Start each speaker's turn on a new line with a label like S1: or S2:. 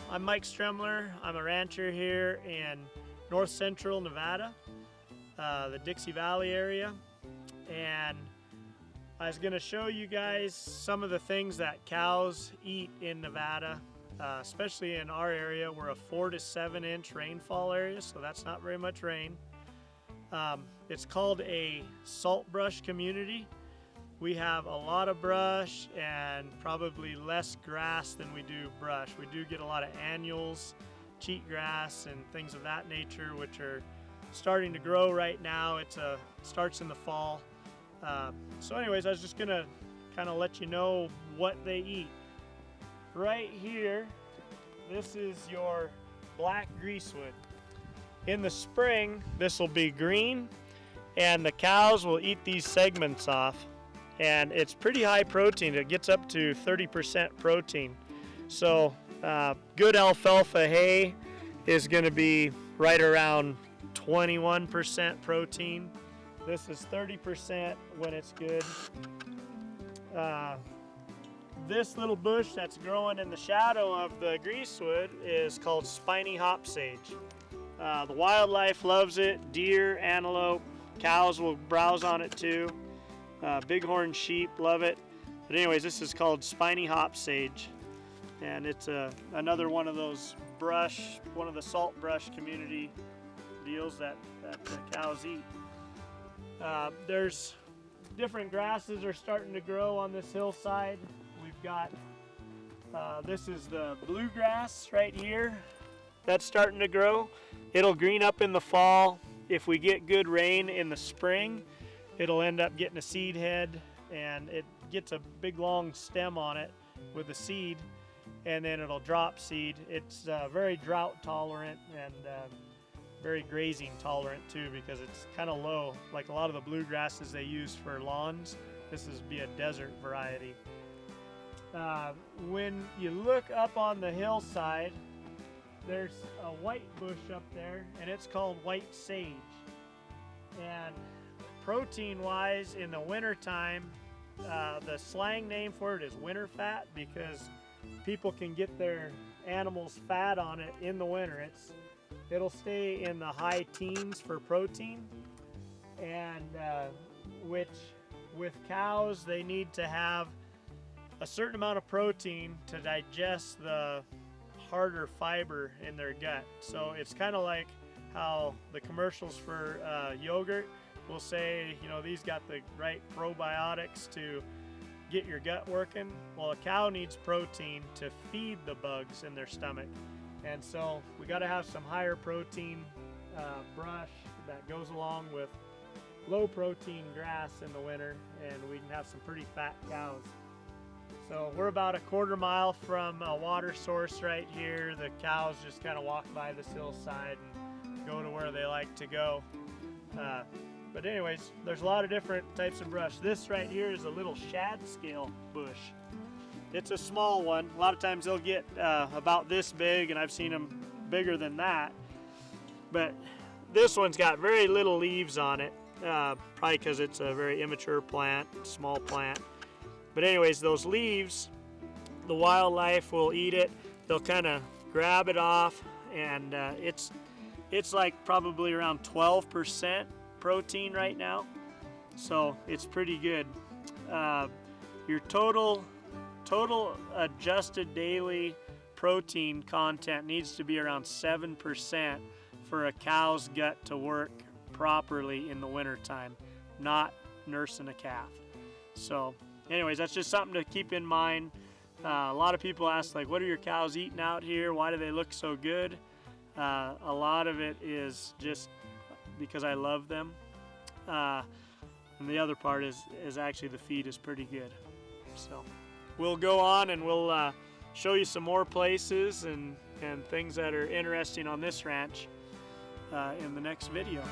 S1: I'm Mike Stremler. I'm a rancher here in north central Nevada, the Dixie Valley area, and I was going to show you guys some of the things that cows eat in Nevada, especially in our area. We're a 4 to 7 inch rainfall area, so that's not very much rain. It's called a salt brush community. We have a lot of brush and probably less grass than we do brush. We do get a lot of annuals, cheatgrass, and things of that nature, which are starting to grow right now. It starts in the fall. So anyways, I was just gonna kind of let you know what they eat. Right here, this is your black greasewood. In the spring, this will be green, and the cows will eat these segments off. And it's pretty high protein. It gets up to 30% protein. So good alfalfa hay is going to be right around 21% protein. This is 30% when it's good. This little bush that's growing in the shadow of the greasewood is called spiny hop sage. The wildlife loves it. Deer, antelope, cows will browse on it too. Bighorn sheep love it. But anyways, this is called spiny hop sage, and it's another one of those brush, one of the salt brush community deals that the cows eat. There's different grasses are starting to grow on this hillside. We've got this is the bluegrass right here that's starting to grow. It'll green up in the fall. If we get good rain in the spring, it'll end up getting a seed head, and it gets a big long stem on it with a seed, and then it'll drop seed. It's very drought tolerant and very grazing tolerant too, because it's kind of low. Like a lot of the bluegrasses they use for lawns, this is be a desert variety. When you look up on the hillside, there's a white bush up there, and it's called white sage. And protein wise, in the winter time, the slang name for it is winter fat, because people can get their animals fat on it in the winter. It'll stay in the high teens for protein, and which with cows they need to have a certain amount of protein to digest the harder fiber in their gut. So it's kind of like how the commercials for yogurt will say, you know, these got the right probiotics to get your gut working. Well, a cow needs protein to feed the bugs in their stomach. And so we got to have some higher protein brush that goes along with low protein grass in the winter, and we can have some pretty fat cows. So we're about a quarter mile from a water source right here. The cows just kind of walk by this hillside and go to where they like to go. But anyways, there's a lot of different types of brush. This right here is a little shad scale bush. It's a small one. A lot of times they'll get about this big, and I've seen them bigger than that. But this one's got very little leaves on it, probably because it's a very immature plant, small plant. But anyways, those leaves, the wildlife will eat it. They'll kind of grab it off, and it's like probably around 12% protein right now, so it's pretty good. Your total adjusted daily protein content needs to be around 7% for a cow's gut to work properly in the wintertime, not nursing a calf. So anyways, that's just something to keep in mind. A lot of people ask, like, what are your cows eating out here? Why do they look so good? A lot of it is just because I love them. And the other part is actually the feed is pretty good. So we'll go on and we'll show you some more places and things that are interesting on this ranch in the next video.